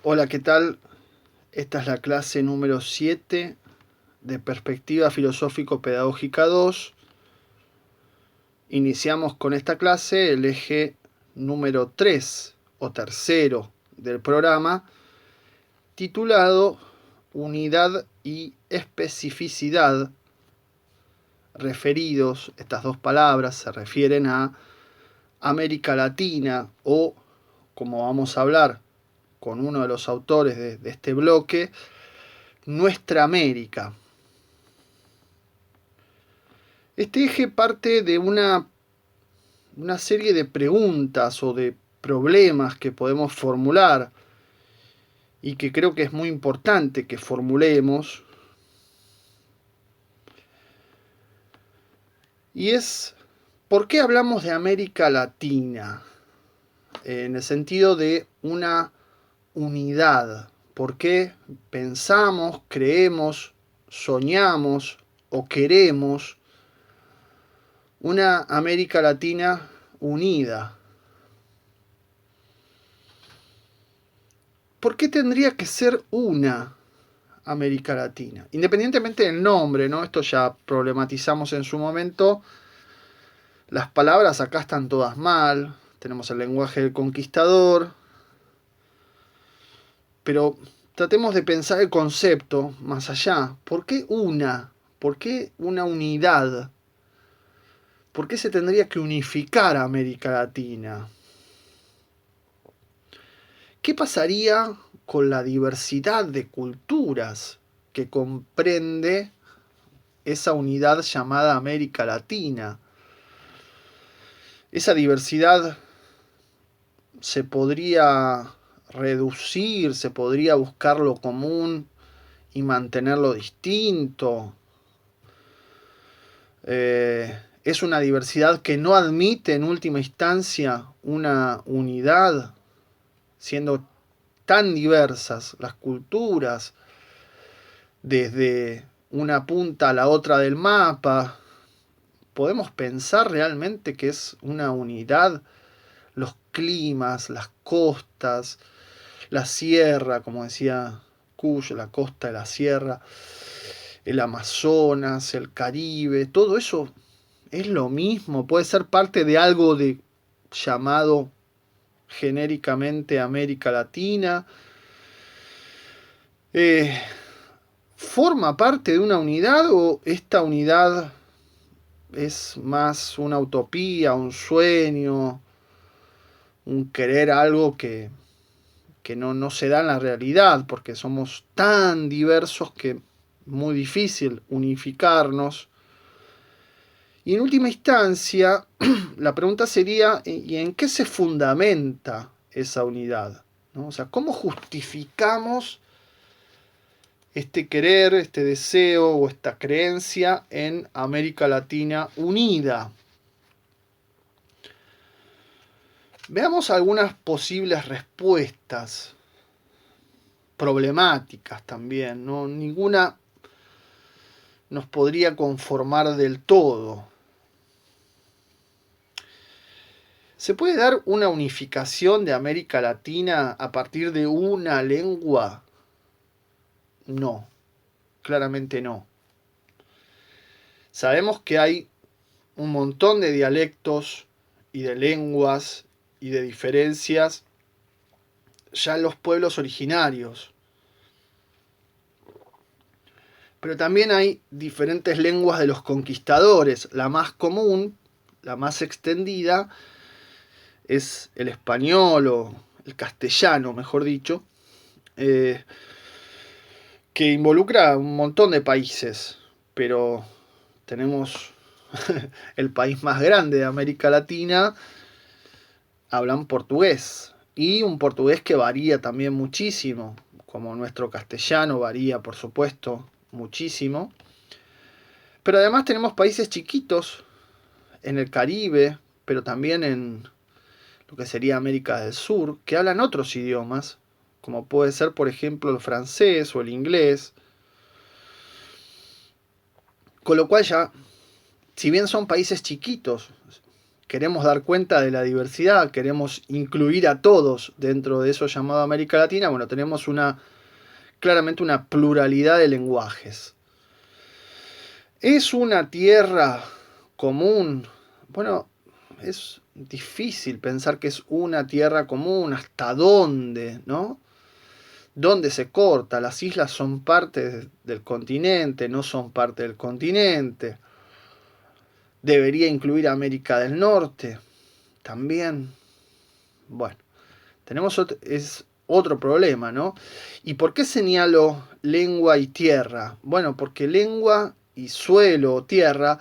Hola, ¿qué tal? Esta es la clase número 7 de Perspectiva Filosófico-Pedagógica 2. Iniciamos con esta clase el eje número 3 o tercero del programa, titulado Unidad y Especificidad. Estas dos palabras se refieren a América Latina o, como vamos a hablar con uno de los autores de este bloque, Nuestra América. Este eje parte de una serie de preguntas o de problemas que podemos formular y que creo que es muy importante que formulemos. Y es, ¿por qué hablamos de América Latina? En el sentido de una unidad. ¿Por qué pensamos, creemos, soñamos o queremos una América Latina unida? ¿Por qué tendría que ser una América Latina? Independientemente del nombre, ¿no? Esto ya problematizamos en su momento. Las palabras acá están todas mal. Tenemos el lenguaje del conquistador. Pero tratemos de pensar el concepto más allá. ¿Por qué una? ¿Por qué una unidad? ¿Por qué se tendría que unificar a América Latina? ¿Qué pasaría con la diversidad de culturas que comprende esa unidad llamada América Latina? Esa diversidad se podría reducir, se podría buscar lo común y mantenerlo distinto. Es una diversidad que no admite en última instancia una unidad, siendo tan diversas las culturas, desde una punta a la otra del mapa. ¿Podemos pensar realmente que es una unidad? Los climas, las costas, la sierra, como decía Cuyo, la costa de la sierra, el Amazonas, el Caribe, todo eso es lo mismo, puede ser parte de algo llamado genéricamente América Latina. Eh, ¿Forma parte de una unidad o esta unidad es más una utopía, un sueño, un querer algo que no se da en la realidad, porque somos tan diversos que es muy difícil unificarnos? Y en última instancia, la pregunta sería, ¿y en qué se fundamenta esa unidad? ¿No? O sea, ¿cómo justificamos este querer, este deseo o esta creencia en América Latina unida? Veamos algunas posibles respuestas, problemáticas también, ¿no? Ninguna nos podría conformar del todo. ¿Se puede dar una unificación de América Latina a partir de una lengua? No, claramente no. Sabemos que hay un montón de dialectos y de lenguas y de diferencias ya en los pueblos originarios. Pero también hay diferentes lenguas de los conquistadores. La más común, la más extendida, es el español o el castellano, mejor dicho, que involucra un montón de países. Pero tenemos el país más grande de América Latina, hablan portugués. Y un portugués que varía también muchísimo, como nuestro castellano varía, por supuesto, muchísimo. Pero además tenemos países chiquitos en el Caribe, pero también en lo que sería América del Sur, que hablan otros idiomas, como puede ser, por ejemplo, el francés o el inglés. Con lo cual ya, si bien son países chiquitos, queremos dar cuenta de la diversidad, queremos incluir a todos dentro de eso llamado América Latina, bueno, tenemos claramente una pluralidad de lenguajes. ¿Es una tierra común? Bueno, es difícil pensar que es una tierra común. ¿Hasta dónde, no? ¿Dónde se corta? Las islas son parte del continente, no son parte del continente. ¿Debería incluir América del Norte? También. Bueno, es otro problema, ¿no? ¿Y por qué señalo lengua y tierra? Bueno, porque lengua y suelo o tierra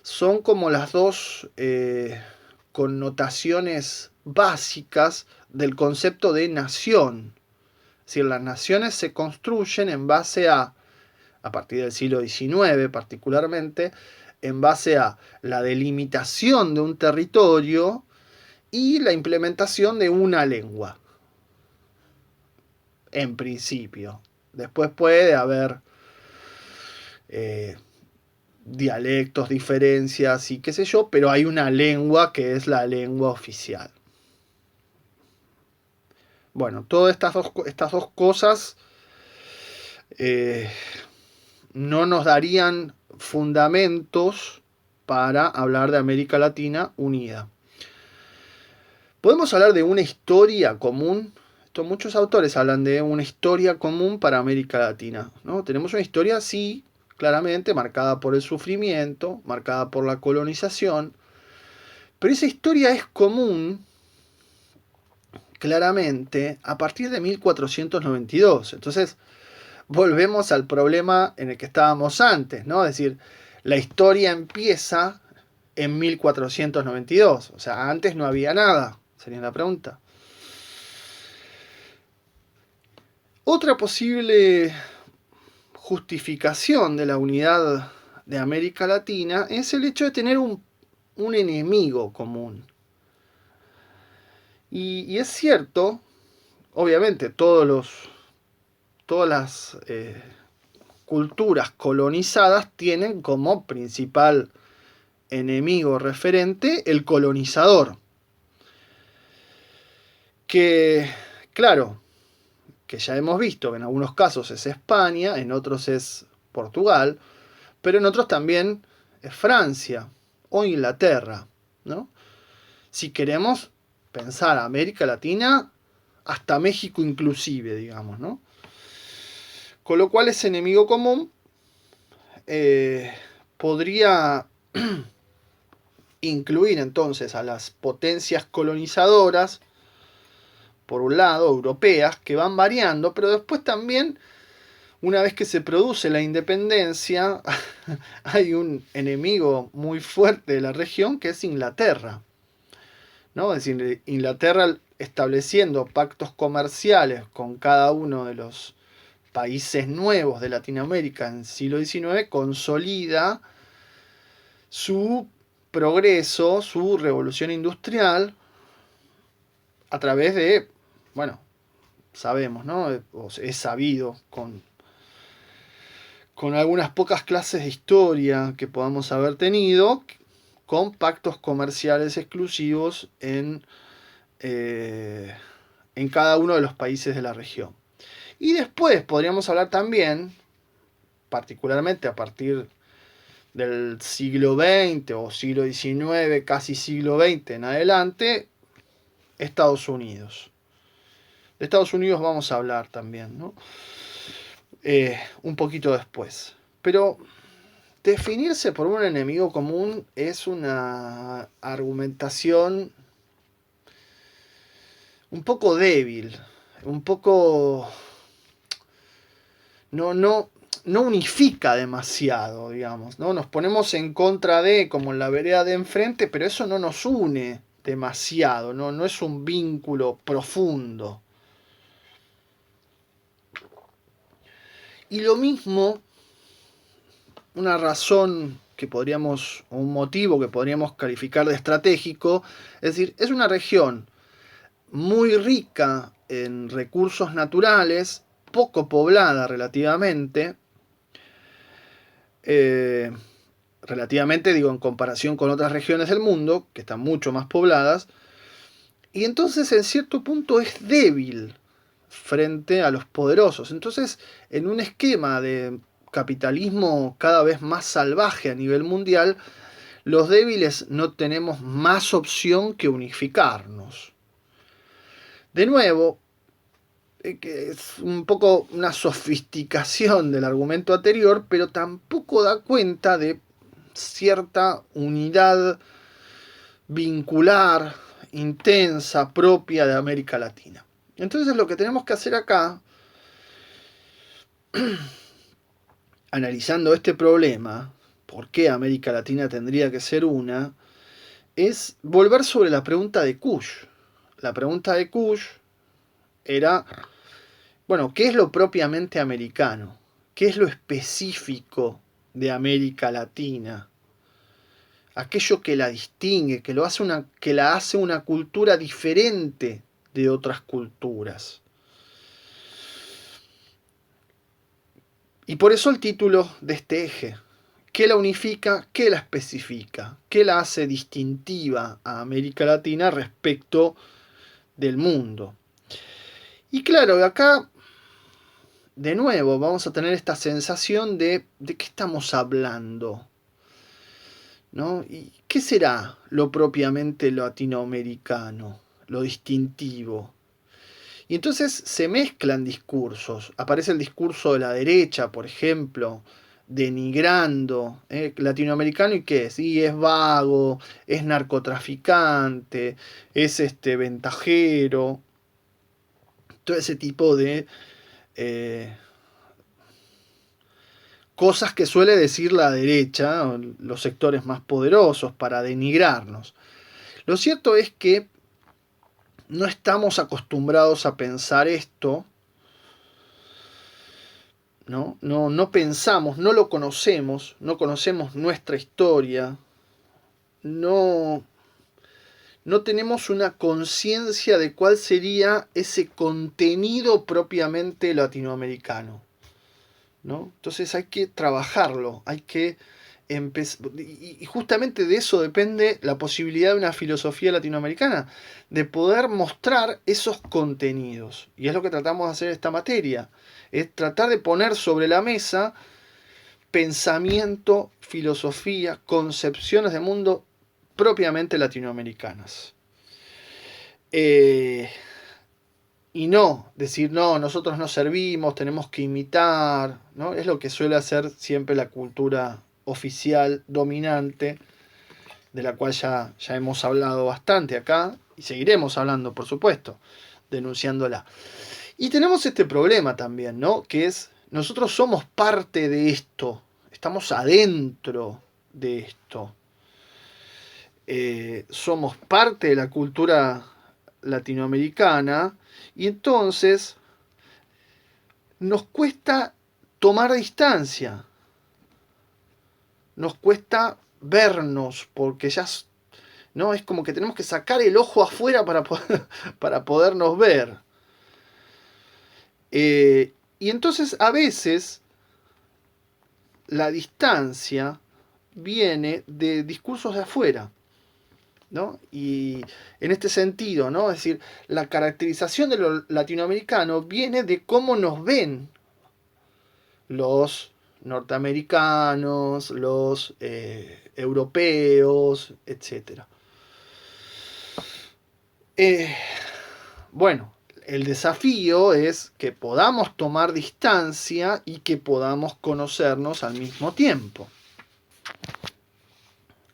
son como las dos connotaciones básicas del concepto de nación. Es decir, las naciones se construyen en base a partir del siglo XIX particularmente, en base a la delimitación de un territorio y la implementación de una lengua. En principio. Después puede haber dialectos, diferencias y qué sé yo, pero hay una lengua que es la lengua oficial. Bueno, todas estas dos cosas no nos darían fundamentos para hablar de América Latina unida. Podemos hablar de una historia común. Muchos autores hablan de una historia común para América Latina, ¿no? Tenemos una historia, sí, claramente marcada por el sufrimiento, marcada por la colonización, pero esa historia es común claramente a partir de 1492. Entonces, volvemos al problema en el que estábamos antes, ¿no? Es decir, la historia empieza en 1492, o sea, antes no había nada, sería la pregunta. Otra posible justificación de la unidad de América Latina es el hecho de tener un enemigo común. Y es cierto, obviamente, todas las culturas colonizadas tienen como principal enemigo referente el colonizador. Que, claro, que ya hemos visto que en algunos casos es España, en otros es Portugal, pero en otros también es Francia o Inglaterra, ¿no? Si queremos pensar América Latina, hasta México inclusive, digamos, ¿no? Con lo cual ese enemigo común podría incluir entonces a las potencias colonizadoras, por un lado, europeas, que van variando, pero después también, una vez que se produce la independencia, hay un enemigo muy fuerte de la región que es Inglaterra, ¿no? Es decir, Inglaterra estableciendo pactos comerciales con cada uno de los países nuevos de Latinoamérica en el siglo XIX, consolida su progreso, su revolución industrial, a través de, bueno, sabemos, ¿no? Es sabido con algunas pocas clases de historia que podamos haber tenido, con pactos comerciales exclusivos en cada uno de los países de la región. Y después podríamos hablar también, particularmente a partir del siglo XX o siglo XIX, casi siglo XX en adelante, Estados Unidos. De Estados Unidos vamos a hablar también, ¿no? Un poquito después. Pero definirse por un enemigo común es una argumentación un poco débil, un poco... no unifica demasiado, digamos, ¿no? Nos ponemos en contra de, como en la vereda de enfrente, pero eso no nos une demasiado, no es un vínculo profundo. Y lo mismo, una razón que podríamos, o un motivo que podríamos calificar de estratégico, es decir, es una región muy rica en recursos naturales, poco poblada relativamente, relativamente, digo, en comparación con otras regiones del mundo, que están mucho más pobladas, y entonces en cierto punto es débil frente a los poderosos. Entonces, en un esquema de capitalismo cada vez más salvaje a nivel mundial, los débiles no tenemos más opción que unificarnos. De nuevo, que es un poco una sofisticación del argumento anterior, pero tampoco da cuenta de cierta unidad vincular, intensa, propia de América Latina. Entonces lo que tenemos que hacer acá, analizando este problema, por qué América Latina tendría que ser una, es volver sobre la pregunta de Kush. La pregunta de Kush era, bueno, ¿qué es lo propiamente americano? ¿Qué es lo específico de América Latina? Aquello que la distingue, que la hace una cultura diferente de otras culturas. Y por eso el título de este eje. ¿Qué la unifica? ¿Qué la especifica? ¿Qué la hace distintiva a América Latina respecto del mundo? Y claro, acá de nuevo vamos a tener esta sensación de qué estamos hablando, ¿no? ¿Y qué será lo propiamente latinoamericano, lo distintivo? Y entonces se mezclan discursos. Aparece el discurso de la derecha, por ejemplo, denigrando latinoamericano, y qué es, y es vago, es narcotraficante, es ventajero, todo ese tipo de cosas que suele decir la derecha, los sectores más poderosos, para denigrarnos. Lo cierto es que no estamos acostumbrados a pensar esto, no pensamos, no lo conocemos, no conocemos nuestra historia, no, no tenemos una conciencia de cuál sería ese contenido propiamente latinoamericano, ¿no? Entonces hay que trabajarlo, hay que empezar, y justamente de eso depende la posibilidad de una filosofía latinoamericana, de poder mostrar esos contenidos. Y es lo que tratamos de hacer en esta materia, es tratar de poner sobre la mesa pensamiento, filosofía, concepciones de mundo propiamente latinoamericanas. Y no decir, no, nosotros no servimos, tenemos que imitar, ¿no? Es lo que suele hacer siempre la cultura oficial dominante, de la cual ya hemos hablado bastante acá, y seguiremos hablando, por supuesto, denunciándola. Y tenemos este problema también, ¿no? Que es, nosotros somos parte de esto, estamos adentro de esto. Somos parte de la cultura latinoamericana, y entonces nos cuesta tomar distancia, nos cuesta vernos, porque ya no es como que tenemos que sacar el ojo afuera para podernos ver. Y entonces a veces la distancia viene de discursos de afuera, ¿no? Y en este sentido, ¿no? Es decir, la caracterización de lo latinoamericano viene de cómo nos ven los norteamericanos, los europeos, etc. Bueno, el desafío es que podamos tomar distancia y que podamos conocernos al mismo tiempo,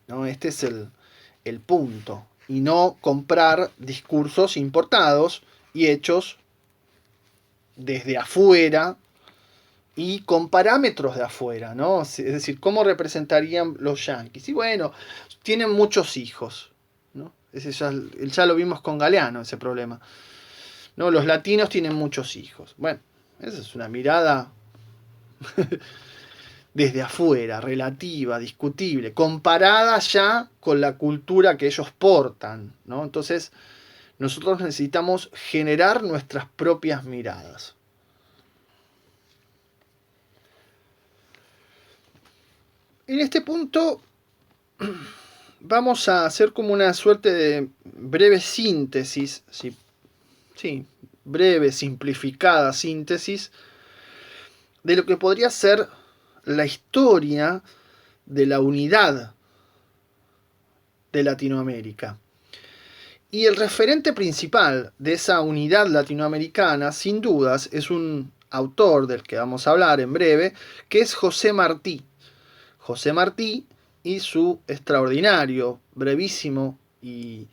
¿no? Este es el punto. Y no comprar discursos importados y hechos desde afuera y con parámetros de afuera, ¿no? Es decir, ¿cómo representarían los yanquis? Y bueno, tienen muchos hijos, ¿no? Ese ya lo vimos con Galeano, ese problema. ¿No? Los latinos tienen muchos hijos. Bueno, esa es una mirada desde afuera, relativa, discutible, comparada ya con la cultura que ellos portan, ¿no? Entonces, nosotros necesitamos generar nuestras propias miradas. En este punto vamos a hacer como una suerte de breve síntesis, sí, breve, simplificada síntesis de lo que podría ser la historia de la unidad de Latinoamérica. Y el referente principal de esa unidad latinoamericana, sin dudas, es un autor del que vamos a hablar en breve, que es José Martí. José Martí y su extraordinario, brevísimo y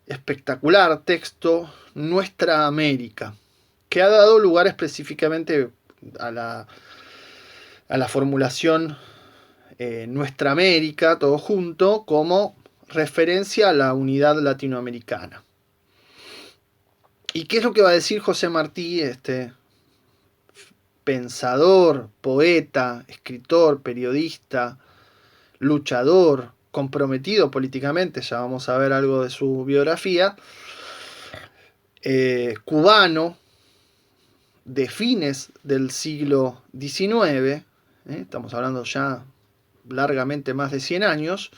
espectacular texto Nuestra América, que ha dado lugar específicamente a la formulación Nuestra América, todo junto, como referencia a la unidad latinoamericana. ¿Y qué es lo que va a decir José Martí, este pensador, poeta, escritor, periodista, luchador, comprometido políticamente, ya vamos a ver algo de su biografía, cubano, de fines del siglo XIX, estamos hablando ya largamente más de 100 años.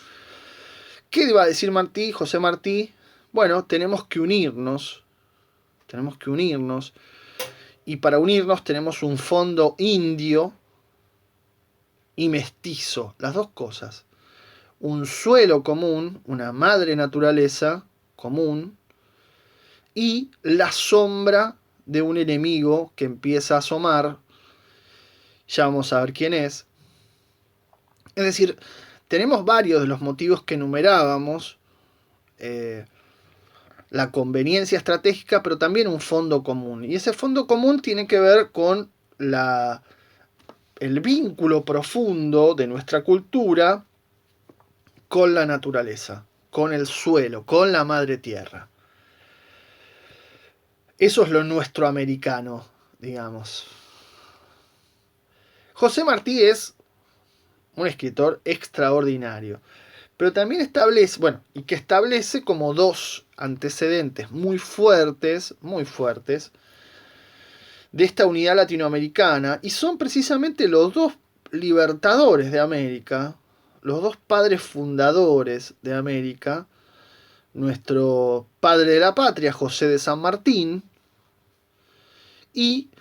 ¿Qué iba a decir Martí, José Martí? Bueno, tenemos que unirnos, y para unirnos tenemos un fondo indio y mestizo, las dos cosas. Un suelo común, una madre naturaleza común, y la sombra de un enemigo que empieza a asomar, ya vamos a ver quién es. Es decir, tenemos varios de los motivos que enumerábamos, la conveniencia estratégica, pero también un fondo común. Y ese fondo común tiene que ver con el vínculo profundo de nuestra cultura con la naturaleza, con el suelo, con la madre tierra. Eso es lo nuestro americano, digamos. José Martí es un escritor extraordinario, pero también establece como dos antecedentes muy fuertes de esta unidad latinoamericana, y son precisamente los dos libertadores de América, los dos padres fundadores de América, nuestro padre de la patria, José de San Martín, y,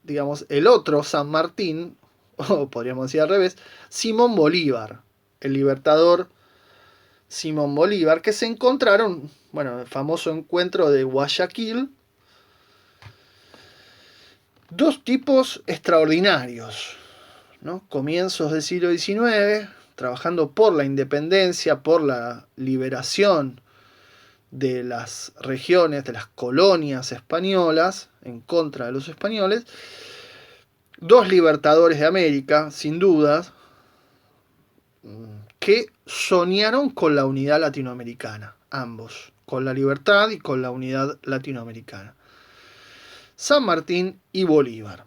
digamos, el otro San Martín, o podríamos decir al revés, Simón Bolívar, el libertador Simón Bolívar, que se encontraron, bueno, el famoso encuentro de Guayaquil, dos tipos extraordinarios, ¿no? Comienzos del siglo XIX, trabajando por la independencia, por la liberación de las regiones, de las colonias españolas, en contra de los españoles. Dos libertadores de América, sin dudas, que soñaron con la unidad latinoamericana, ambos, con la libertad y con la unidad latinoamericana. San Martín y Bolívar.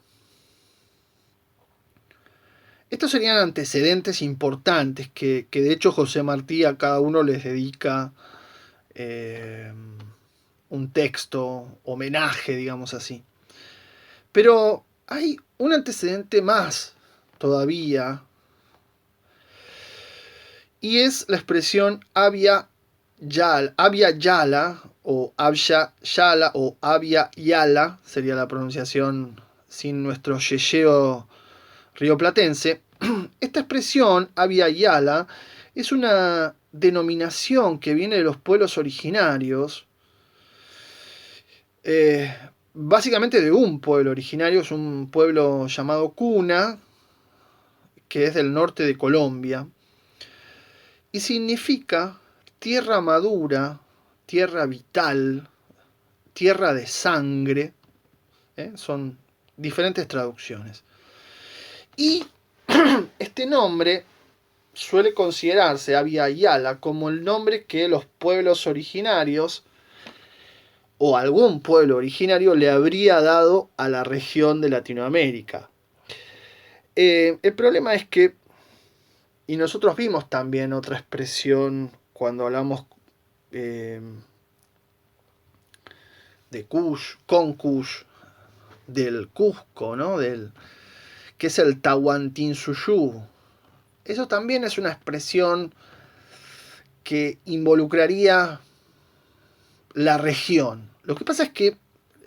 Estos serían antecedentes importantes que de hecho José Martí a cada uno les dedica un texto, homenaje, digamos así. Pero hay un antecedente más todavía, y es la expresión Abya Yala o Abya Yala o Abya Yala, sería la pronunciación sin nuestro yeyeo rioplatense. Esta expresión Abya Yala es una denominación que viene de los pueblos originarios, básicamente de un pueblo originario, es un pueblo llamado Cuna, que es del norte de Colombia, y significa tierra madura, tierra vital, tierra de sangre, son diferentes traducciones. Y este nombre suele considerarse, Abya Yala, como el nombre que los pueblos originarios o algún pueblo originario le habría dado a la región de Latinoamérica. El problema es que, y nosotros vimos también otra expresión cuando hablamos de Kush, con Kush, del Cusco, ¿no? Que es el Tahuantinsuyu. eso también es una expresión que involucraría la región. Lo que pasa es que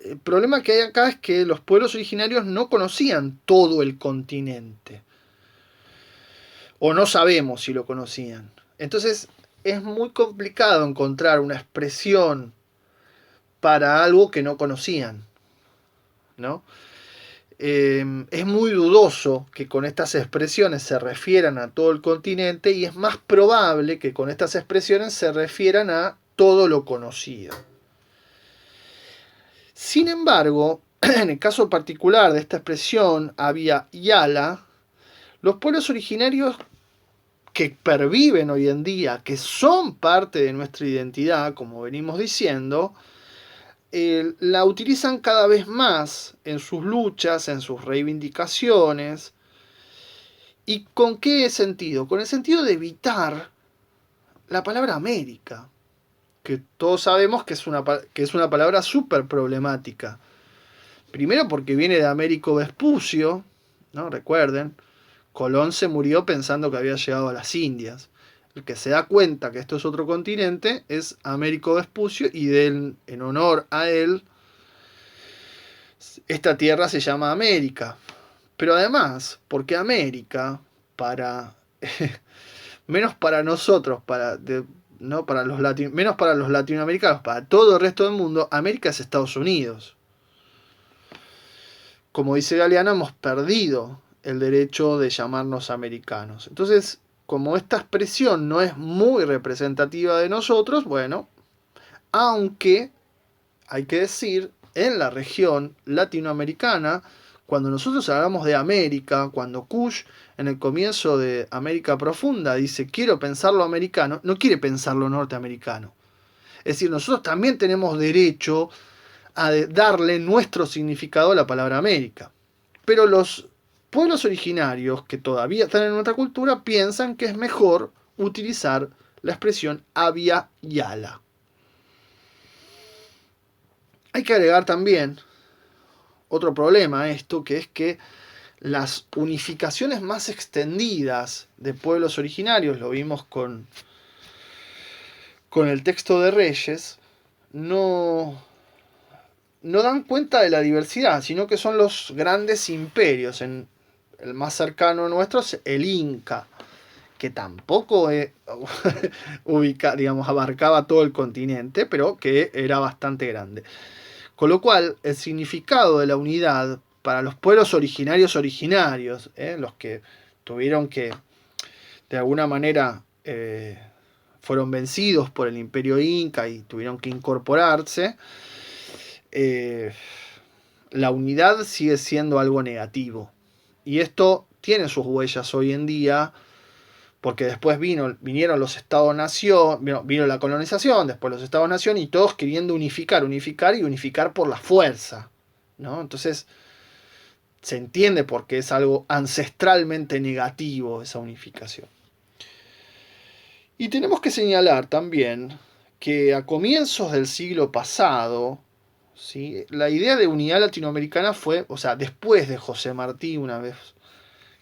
el problema que hay acá es que los pueblos originarios no conocían todo el continente. O no sabemos si lo conocían. Entonces es muy complicado encontrar una expresión para algo que no conocían, ¿no? Es muy dudoso que con estas expresiones se refieran a todo el continente y es más probable que con estas expresiones se refieran a todo lo conocido. Sin embargo, en el caso particular de esta expresión, Abya Yala, los pueblos originarios que perviven hoy en día, que son parte de nuestra identidad, como venimos diciendo, la utilizan cada vez más en sus luchas, en sus reivindicaciones. ¿Y con qué sentido? Con el sentido de evitar la palabra América, que todos sabemos que es una palabra súper problemática. Primero porque viene de Américo Vespucio, ¿no? Recuerden, Colón se murió pensando que había llegado a las Indias. El que se da cuenta que esto es otro continente es Américo Vespucio y en honor a él esta tierra se llama América. Pero además, porque América, menos para nosotros, no para menos para los latinoamericanos, para todo el resto del mundo, América es Estados Unidos. Como dice Galeano, hemos perdido el derecho de llamarnos americanos. Entonces, como esta expresión no es muy representativa de nosotros, bueno, aunque hay que decir, en la región latinoamericana, cuando nosotros hablamos de América, cuando Kush en el comienzo de América Profunda dice quiero pensarlo americano, no quiere pensarlo norteamericano. Es decir, nosotros también tenemos derecho a darle nuestro significado a la palabra América. Pero los pueblos originarios que todavía están en nuestra cultura piensan que es mejor utilizar la expresión Abya Yala. Hay que agregar también otro problema a esto, que es que las unificaciones más extendidas de pueblos originarios, lo vimos con el texto de Reyes, no dan cuenta de la diversidad, sino que son los grandes imperios. El más cercano nuestro es el Inca, que tampoco abarcaba todo el continente, pero que era bastante grande. Con lo cual, el significado de la unidad para los pueblos originarios, los que tuvieron que, de alguna manera, fueron vencidos por el imperio inca y tuvieron que incorporarse, la unidad sigue siendo algo negativo. Y esto tiene sus huellas hoy en día, porque después vinieron los Estados-Nación, vino la colonización, después los Estados-Nación, y todos queriendo unificar por la fuerza, ¿no? Entonces se entiende por qué es algo ancestralmente negativo esa unificación. Y tenemos que señalar también que a comienzos del siglo pasado, ¿sí?, la idea de unidad latinoamericana fue, después de José Martí, una vez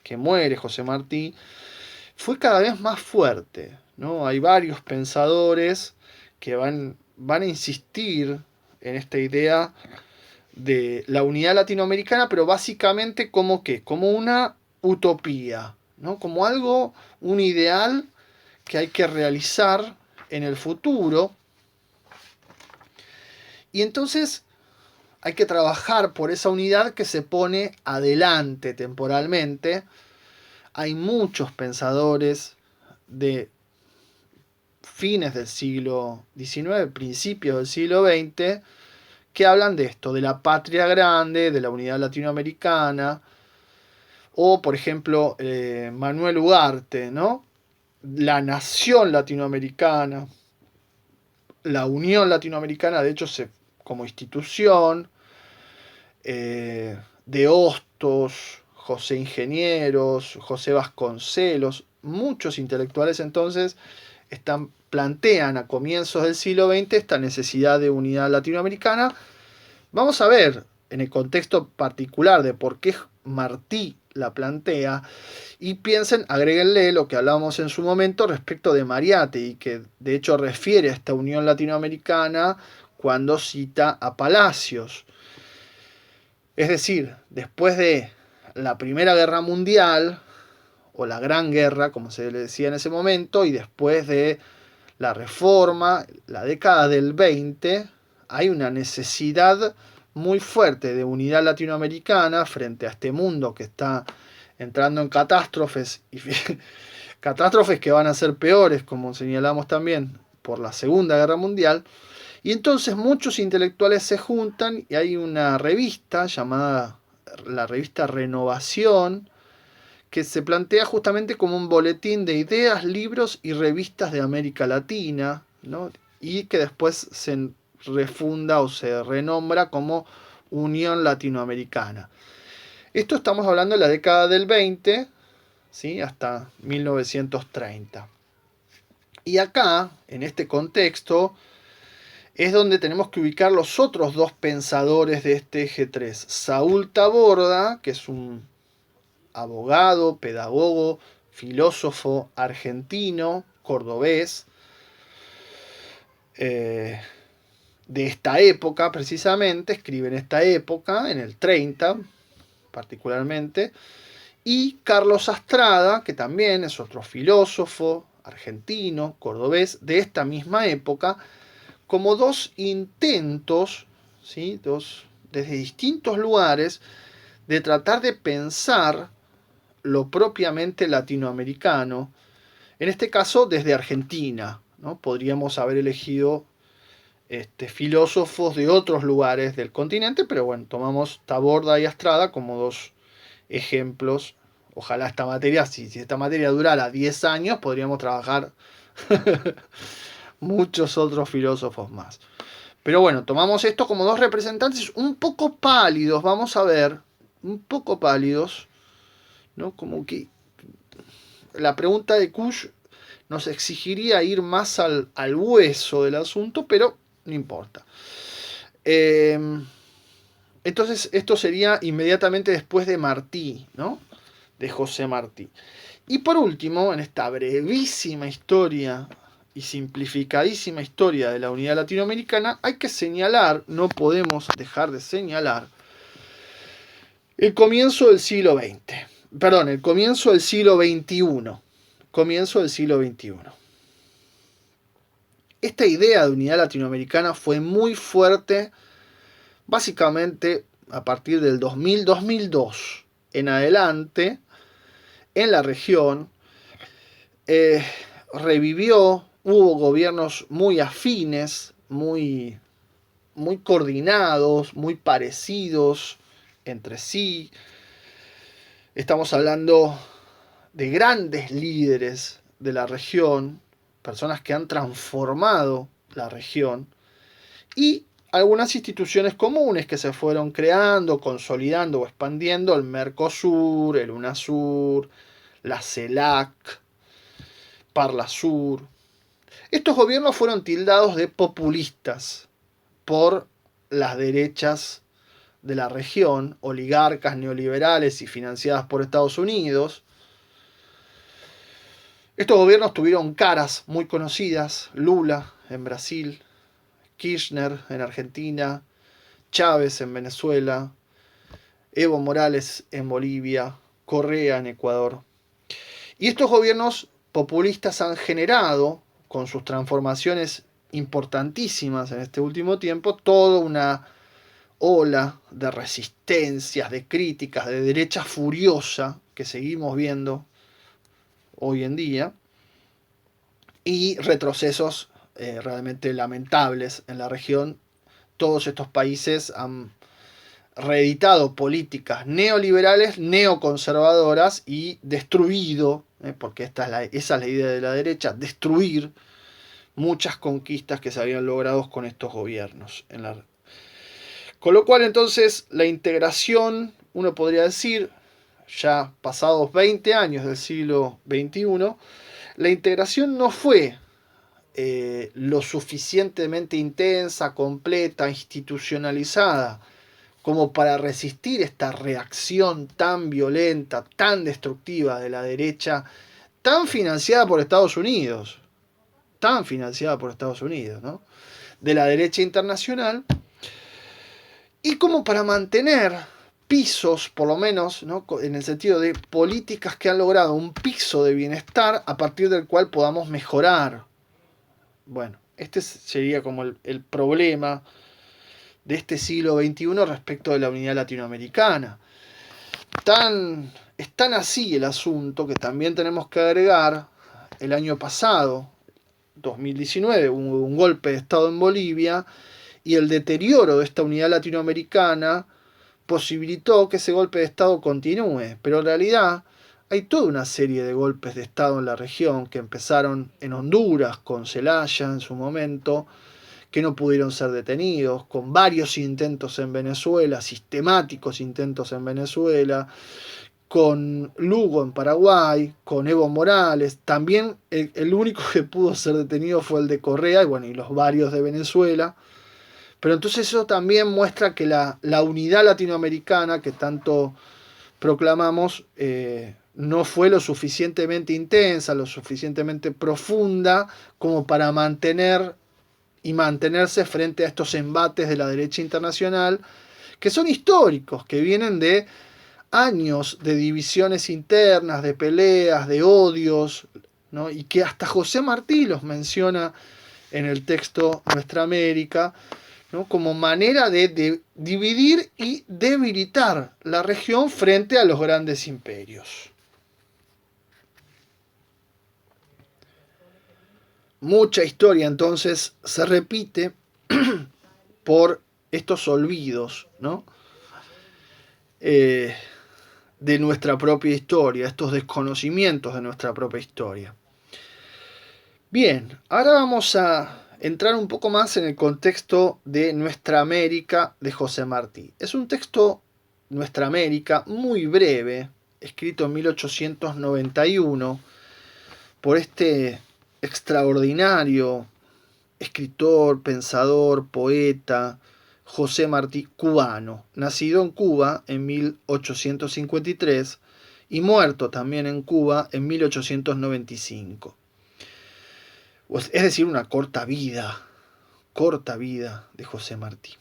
que muere José Martí, fue cada vez más fuerte, ¿no? Hay varios pensadores que van a insistir en esta idea de la unidad latinoamericana, pero básicamente como una utopía, ¿no? Como un ideal que hay que realizar en el futuro. Y entonces hay que trabajar por esa unidad que se pone adelante temporalmente. Hay muchos pensadores de fines del siglo XIX, principios del siglo XX, que hablan de esto, de la patria grande, de la unidad latinoamericana, o por ejemplo Manuel Ugarte, ¿no? La nación latinoamericana, la Unión Latinoamericana, de hecho, como institución, de Hostos, José Ingenieros, José Vasconcelos, muchos intelectuales entonces plantean a comienzos del siglo XX esta necesidad de unidad latinoamericana. Vamos a ver en el contexto particular de por qué Martí la plantea. Y piensen, agréguenle lo que hablábamos en su momento respecto de Mariátegui, que de hecho refiere a esta unión latinoamericana cuando cita a Palacios. Es decir, después de la Primera Guerra Mundial, o la Gran Guerra, como se le decía en ese momento, y después de la Reforma, la década del 20, hay una necesidad muy fuerte de unidad latinoamericana frente a este mundo que está entrando en catástrofes, y catástrofes que van a ser peores, como señalamos también, por la Segunda Guerra Mundial. Y entonces muchos intelectuales se juntan y hay una revista llamada la revista Renovación, que se plantea justamente como un boletín de ideas, libros y revistas de América Latina, ¿no? Y que después se refunda o se renombra como Unión Latinoamericana. Esto estamos hablando de la década del 20, ¿sí? Hasta 1930. Y acá, en este contexto, es donde tenemos que ubicar los otros dos pensadores de este eje 3. Saúl Taborda, que es un abogado, pedagogo, filósofo argentino, cordobés, de esta época precisamente, escribe en esta época, en el 30 particularmente, y Carlos Astrada, que también es otro filósofo argentino, cordobés, de esta misma época, como dos intentos, ¿sí? Desde distintos lugares, de tratar de pensar lo propiamente latinoamericano, en este caso desde Argentina, ¿no? Podríamos haber elegido filósofos de otros lugares del continente, pero bueno, tomamos Taborda y Astrada como dos ejemplos. Ojalá esta materia, si esta materia durara 10 años, podríamos trabajar muchos otros filósofos más. Pero bueno, tomamos esto como dos representantes un poco pálidos, vamos a ver, un poco pálidos, ¿no? Como que la pregunta de Kush nos exigiría ir más al hueso del asunto, pero no importa. Entonces, esto sería inmediatamente después de Martí, ¿no? De José Martí. Y por último, en esta brevísima historia y simplificadísima historia de la unidad latinoamericana, hay que señalar, no podemos dejar de señalar, el comienzo del siglo XX. Perdón, el comienzo del siglo XXI. Comienzo del siglo XXI. Esta idea de unidad latinoamericana fue muy fuerte, básicamente a partir del 2002 en adelante, en la región. Revivió, hubo gobiernos muy afines, muy coordinados, muy parecidos entre sí. Estamos hablando de grandes líderes de la región, personas que han transformado la región, y algunas instituciones comunes que se fueron creando, consolidando o expandiendo: el Mercosur, el UNASUR, la CELAC, Parlasur. Estos gobiernos fueron tildados de populistas por las derechas de la región, oligarcas neoliberales y financiadas por Estados Unidos. Estos gobiernos tuvieron caras muy conocidas: Lula en Brasil, Kirchner en Argentina, Chávez en Venezuela, Evo Morales en Bolivia, Correa en Ecuador. Y estos gobiernos populistas han generado, con sus transformaciones importantísimas en este último tiempo, toda una ola de resistencias, de críticas, de derecha furiosa que seguimos viendo hoy en día, y retrocesos realmente lamentables en la región. Todos estos países han reeditado políticas neoliberales, neoconservadoras, y destruido, porque esa es la idea de la derecha, destruir muchas conquistas que se habían logrado con estos gobiernos. Con lo cual, entonces, la integración, uno podría decir, ya pasados 20 años del siglo XXI, la integración no fue lo suficientemente intensa, completa, institucionalizada, como para resistir esta reacción tan violenta, tan destructiva de la derecha, tan financiada por Estados Unidos, ¿no? De la derecha internacional, y como para mantener pisos, por lo menos, ¿no? En el sentido de políticas que han logrado un piso de bienestar a partir del cual podamos mejorar. Bueno, este sería como el problema de este siglo XXI respecto de la unidad latinoamericana. Es tan así el asunto que también tenemos que agregar el año pasado, 2019, hubo un golpe de Estado en Bolivia y el deterioro de esta unidad latinoamericana posibilitó que ese golpe de Estado continúe, pero en realidad hay toda una serie de golpes de Estado en la región que empezaron en Honduras, con Zelaya en su momento, que no pudieron ser detenidos, con varios intentos en Venezuela, sistemáticos intentos en Venezuela, con Lugo en Paraguay, con Evo Morales, también el único que pudo ser detenido fue el de Correa, y bueno, y los varios de Venezuela. Pero entonces eso también muestra que la unidad latinoamericana que tanto proclamamos no fue lo suficientemente intensa, lo suficientemente profunda como para mantenerse frente a estos embates de la derecha internacional, que son históricos, que vienen de años de divisiones internas, de peleas, de odios, ¿no? Y que hasta José Martí los menciona en el texto Nuestra América, ¿no? Como manera de dividir y debilitar la región frente a los grandes imperios. Mucha historia entonces se repite por estos olvidos, ¿no? De nuestra propia historia, estos desconocimientos de nuestra propia historia. Bien, ahora vamos a entrar un poco más en el contexto de Nuestra América de José Martí. Es un texto, Nuestra América, muy breve, escrito en 1891 por este extraordinario escritor, pensador, poeta, José Martí, cubano, nacido en Cuba en 1853 y muerto también en Cuba en 1895. Es decir, una corta vida de José Martí.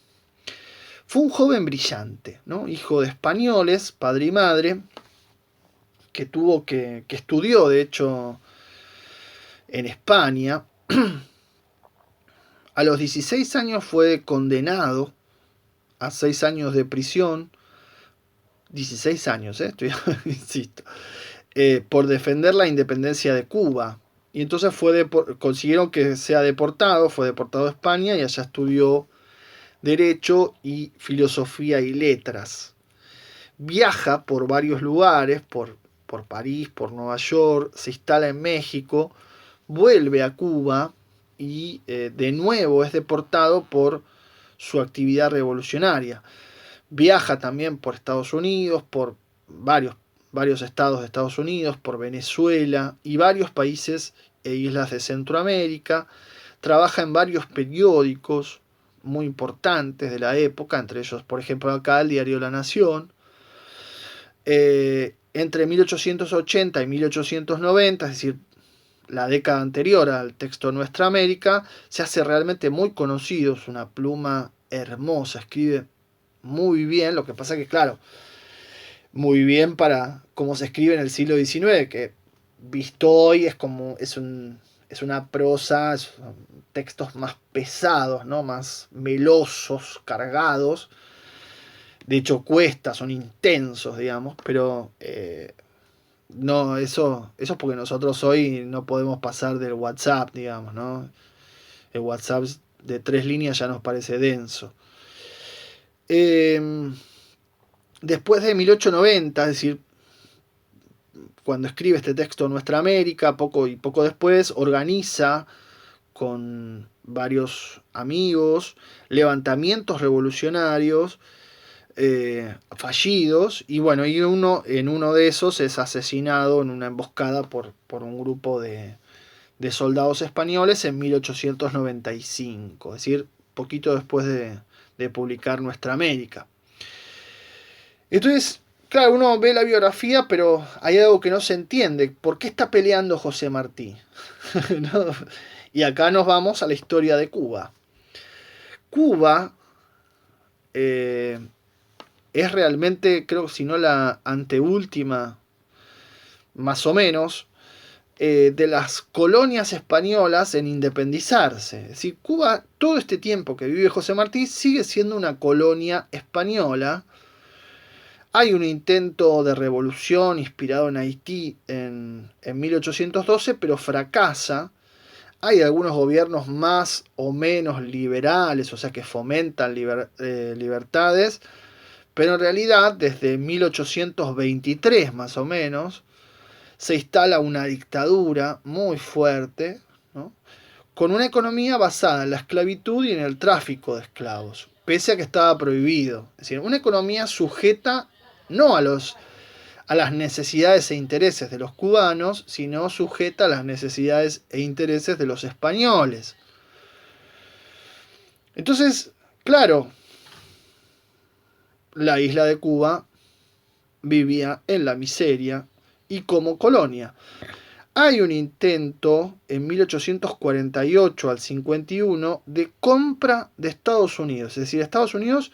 Fue un joven brillante, ¿no? Hijo de españoles, padre y madre, que estudió, de hecho, en España. A los 16 años fue condenado a 6 años de prisión. 16 años, insisto, por defender la independencia de Cuba. Y entonces consiguieron que sea deportado, fue deportado a España y allá estudió Derecho y Filosofía y Letras. Viaja por varios lugares, por París, por Nueva York, se instala en México, vuelve a Cuba y de nuevo es deportado por su actividad revolucionaria. Viaja también por Estados Unidos, por varios estados de Estados Unidos, por Venezuela y varios países e islas de Centroamérica. Trabaja en varios periódicos muy importantes de la época, entre ellos, por ejemplo, acá el diario La Nación. Entre 1880 y 1890, es decir, la década anterior al texto Nuestra América, se hace realmente muy conocido, es una pluma hermosa, escribe muy bien, lo que pasa que, claro, muy bien para cómo se escribe en el siglo XIX, que visto hoy es una prosa, son textos más pesados, ¿no? Más melosos, cargados. De hecho, son intensos, digamos, pero no, eso es porque nosotros hoy no podemos pasar del WhatsApp, digamos, ¿no? El WhatsApp de 3 líneas ya nos parece denso. Después de 1890, es decir, cuando escribe este texto Nuestra América, poco después, organiza con varios amigos levantamientos revolucionarios fallidos, y bueno, en uno de esos es asesinado en una emboscada por un grupo de soldados españoles en 1895, es decir, poquito después de publicar Nuestra América. Entonces, claro, uno ve la biografía, pero hay algo que no se entiende. ¿Por qué está peleando José Martí? ¿No? Y acá nos vamos a la historia de Cuba. Cuba eh, es realmente, creo que si no la anteúltima, más o menos, de las colonias españolas en independizarse. Es decir, Cuba, todo este tiempo que vive José Martí, sigue siendo una colonia española. Hay un intento de revolución inspirado en Haití en 1812, pero fracasa. Hay algunos gobiernos más o menos liberales, o sea, que fomentan libertades, pero en realidad desde 1823 más o menos se instala una dictadura muy fuerte, ¿no? Con una economía basada en la esclavitud y en el tráfico de esclavos, pese a que estaba prohibido. Es decir, una economía sujeta no a las necesidades e intereses de los cubanos, sino sujeta a las necesidades e intereses de los españoles. Entonces, claro, la isla de Cuba vivía en la miseria y como colonia. Hay un intento en 1848 al 51 de compra de Estados Unidos. Es decir, Estados Unidos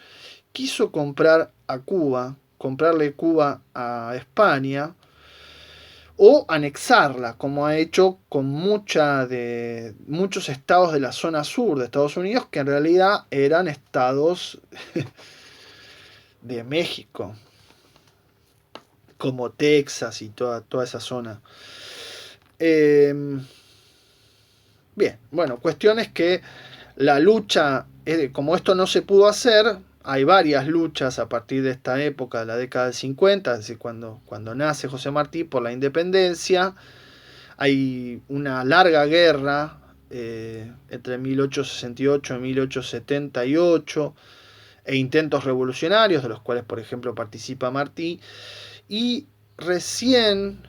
quiso comprar a Cuba, comprarle Cuba a España o anexarla, como ha hecho con muchos estados de la zona sur de Estados Unidos que en realidad eran estados de México, como Texas y toda esa zona. Eh, Bien, bueno, cuestión es que la lucha, como esto no se pudo hacer, hay varias luchas a partir de esta época, de la década del 50, es decir, cuando nace José Martí por la independencia. Hay una larga guerra entre 1868 y 1878 e intentos revolucionarios, de los cuales, por ejemplo, participa Martí, y recién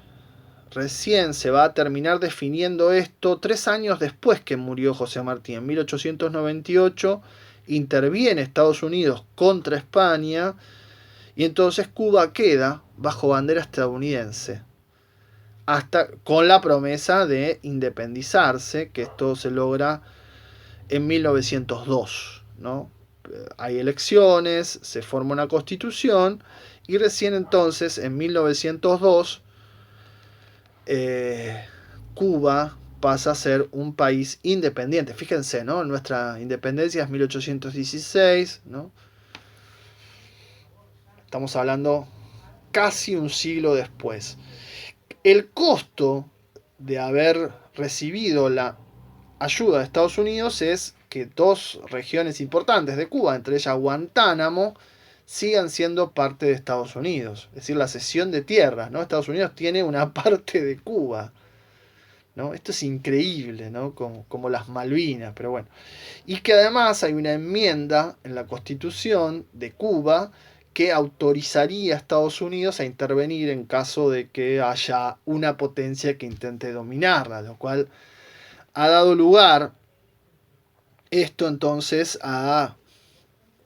se va a terminar definiendo esto 3 años después que murió José Martí. En 1898 interviene Estados Unidos contra España y entonces Cuba queda bajo bandera estadounidense, hasta con la promesa de independizarse, que esto se logra en 1902, ¿no? Hay elecciones, se forma una constitución y recién entonces, en 1902, Cuba pasa a ser un país independiente. Fíjense, ¿no? Nuestra independencia es 1816, ¿no? Estamos hablando casi un siglo después. El costo de haber recibido la ayuda de Estados Unidos es que dos regiones importantes de Cuba, entre ellas Guantánamo, sigan siendo parte de Estados Unidos. Es decir, la cesión de tierras, ¿no? Estados Unidos tiene una parte de Cuba, ¿no? Esto es increíble, ¿no? Como las Malvinas, pero bueno. Y que además hay una enmienda en la Constitución de Cuba que autorizaría a Estados Unidos a intervenir en caso de que haya una potencia que intente dominarla, lo cual ha dado lugar esto entonces a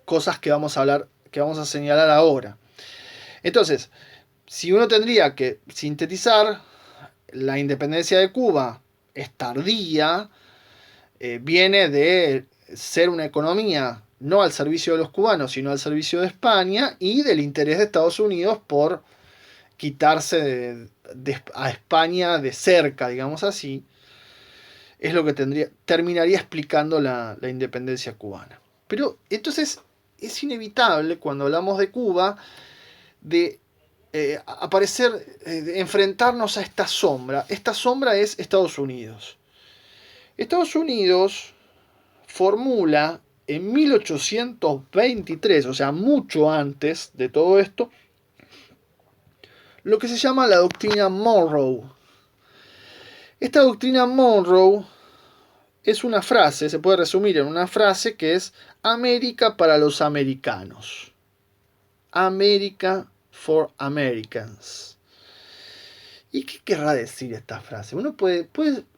cosas que vamos a hablar, que vamos a señalar ahora. Entonces, si uno tendría que sintetizar, la independencia de Cuba es tardía, viene de ser una economía no al servicio de los cubanos, sino al servicio de España y del interés de Estados Unidos por quitarse a España de cerca, digamos así, es lo que terminaría explicando la independencia cubana. Pero entonces es inevitable cuando hablamos de Cuba de de enfrentarnos a esta sombra. Esta sombra es Estados Unidos. Estados Unidos formula en 1823, o sea, mucho antes de todo esto, lo que se llama la doctrina Monroe. Esta doctrina Monroe es una frase, se puede resumir en una frase que es América para los americanos. America for Americans. ¿Y qué querrá decir esta frase? Uno puede,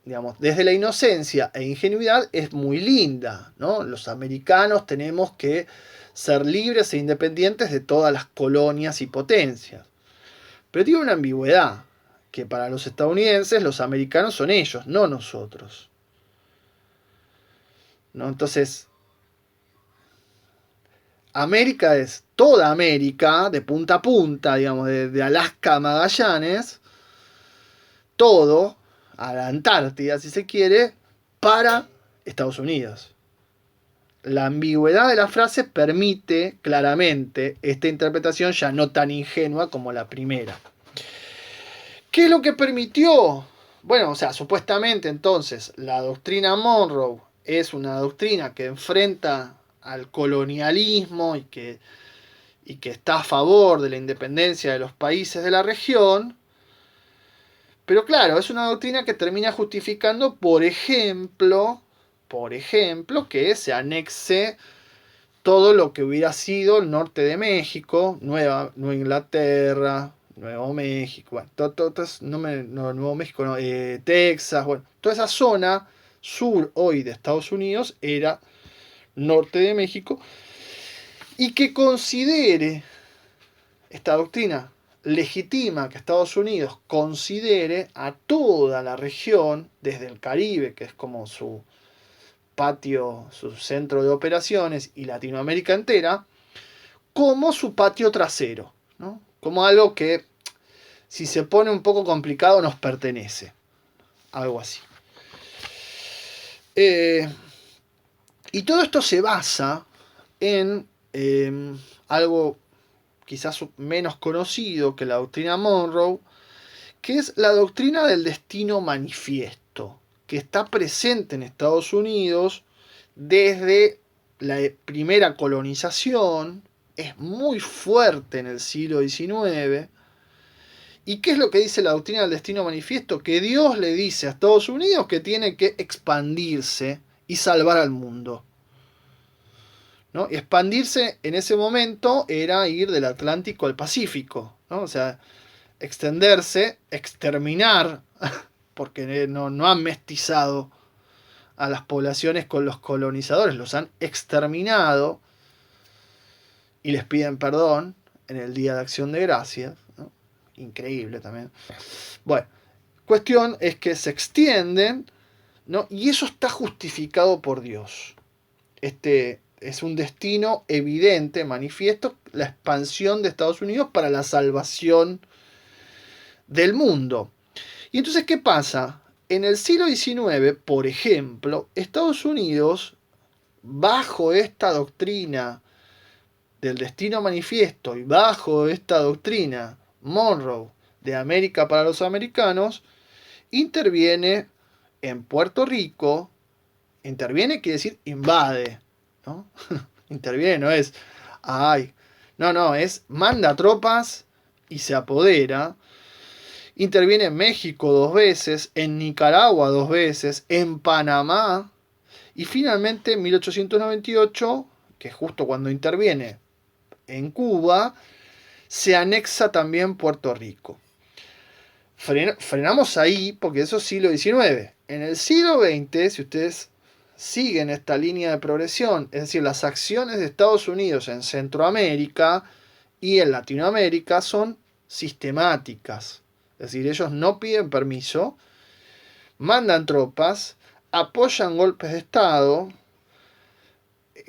digamos, desde la inocencia e ingenuidad es muy linda, ¿no? Los americanos tenemos que ser libres e independientes de todas las colonias y potencias. Pero tiene una ambigüedad, que para los estadounidenses los americanos son ellos, no nosotros. ¿No? Entonces, América es toda América, de punta a punta, digamos, de Alaska a Magallanes, todo, a la Antártida, si se quiere, para Estados Unidos. La ambigüedad de la frase permite claramente esta interpretación ya no tan ingenua como la primera. ¿Qué es lo que permitió? Bueno, o sea, supuestamente entonces la doctrina Monroe es una doctrina que enfrenta al colonialismo y que está a favor de la independencia de los países de la región. Pero claro, es una doctrina que termina justificando, por ejemplo, que se anexe todo lo que hubiera sido el norte de México, Nueva Inglaterra, Nuevo México, bueno, Nuevo México, no, Texas, bueno, toda esa zona sur hoy de Estados Unidos era norte de México, y que considere esta doctrina legitima que Estados Unidos considere a toda la región, desde el Caribe, que es como su patio, su centro de operaciones, y Latinoamérica entera, como su patio trasero, ¿no? Como algo que, si se pone un poco complicado, nos pertenece. Algo así. Y todo esto se basa en algo quizás menos conocido que la doctrina Monroe, que es la doctrina del destino manifiesto, que está presente en Estados Unidos desde la primera colonización, es muy fuerte en el siglo XIX. ¿Y qué es lo que dice la doctrina del destino manifiesto? Que Dios le dice a Estados Unidos que tiene que expandirse y salvar al mundo, ¿no? Y expandirse en ese momento era ir del Atlántico al Pacífico, ¿no? O sea, extenderse, exterminar, porque no han mestizado a las poblaciones con los colonizadores, los han exterminado y les piden perdón en el Día de Acción de Gracias, ¿no? Increíble también. Bueno, cuestión es que se extienden, ¿no? Y eso está justificado por Dios. Este es un destino evidente, manifiesto, la expansión de Estados Unidos para la salvación del mundo. Y entonces, ¿qué pasa? En el siglo XIX, por ejemplo, Estados Unidos, bajo esta doctrina del destino manifiesto y bajo esta doctrina Monroe de América para los americanos, interviene en Puerto Rico. Interviene quiere decir invade, ¿no? Interviene no es, ay, no, es manda tropas y se apodera. Interviene en México 2 veces, en Nicaragua 2 veces, en Panamá, y finalmente en 1898, que es justo cuando interviene en Cuba, se anexa también Puerto Rico. Frenamos ahí porque eso es siglo XIX. En el siglo XX, si ustedes siguen esta línea de progresión, es decir, las acciones de Estados Unidos en Centroamérica y en Latinoamérica son sistemáticas. Es decir, ellos no piden permiso, mandan tropas, apoyan golpes de Estado,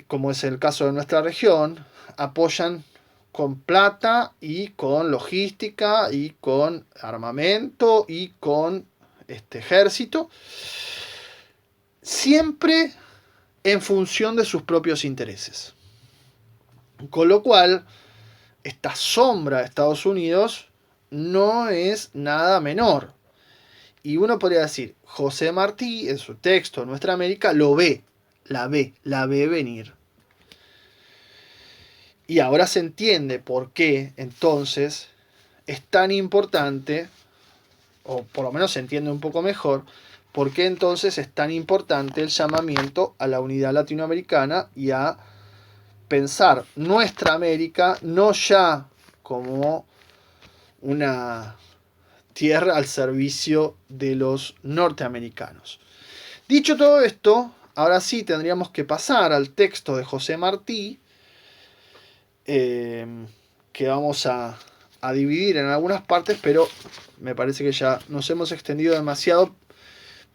como es el caso de nuestra región, apoyan con plata y con logística y con armamento y con ejército, siempre en función de sus propios intereses. Con lo cual, esta sombra de Estados Unidos no es nada menor. Y uno podría decir, José Martí, en su texto Nuestra América, lo ve, la ve venir. Y ahora se entiende por qué, entonces, es tan importante, o por lo menos se entiende un poco mejor, por qué entonces es tan importante el llamamiento a la unidad latinoamericana y a pensar nuestra América no ya como una tierra al servicio de los norteamericanos. Dicho todo esto, ahora sí tendríamos que pasar al texto de José Martí, que vamos a dividir en algunas partes, pero me parece que ya nos hemos extendido demasiado.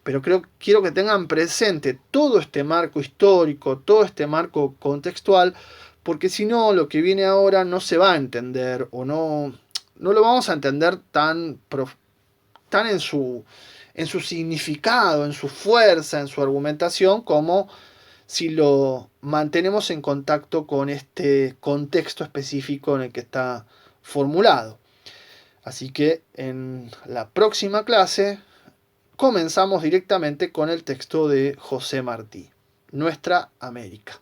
Pero quiero que tengan presente todo este marco histórico, todo este marco contextual, porque si no, lo que viene ahora no se va a entender o no lo vamos a entender tan en su significado, en su fuerza, en su argumentación, como si lo mantenemos en contacto con este contexto específico en el que está formulado. Así que en la próxima clase comenzamos directamente con el texto de José Martí, Nuestra América.